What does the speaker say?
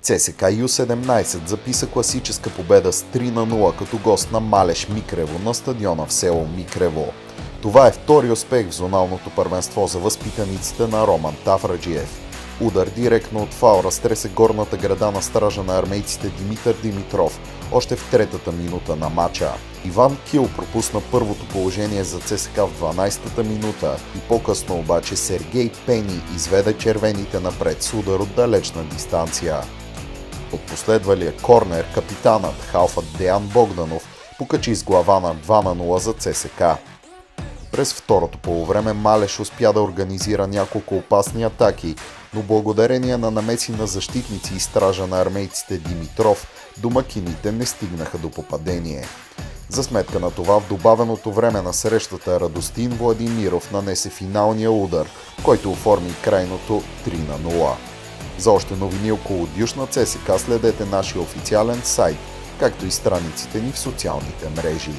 ЦСКА Ю-17 записа класическа победа с 3-0 като гост на Малеш Микрево на стадиона в село Микрево. Това е втори успех в зоналното първенство за възпитаниците на Роман Тафраджиев. Удар директно от фаул разтресе горната града на стража на армейците Димитър Димитров още в третата минута на матча. Иван Кил пропусна първото положение за ЦСКА в 12-та минута и по-късно обаче Сергей Пени изведе червените напред с удар от далечна дистанция. От последвалия корнер капитанът халфът Деян Богданов покачи с глава на 2-0 за ЦСКА. През второто полувреме Малеш успя да организира няколко опасни атаки, но благодарение на намеси на защитници и стража на армейците Димитров, домакините не стигнаха до попадение. За сметка на това в добавеното време на срещата Радостин Владимиров нанесе финалния удар, който оформи крайното 3-0. За още новини около Дюшна ЦСКА следете нашия официален сайт, както и страниците ни в социалните мрежи.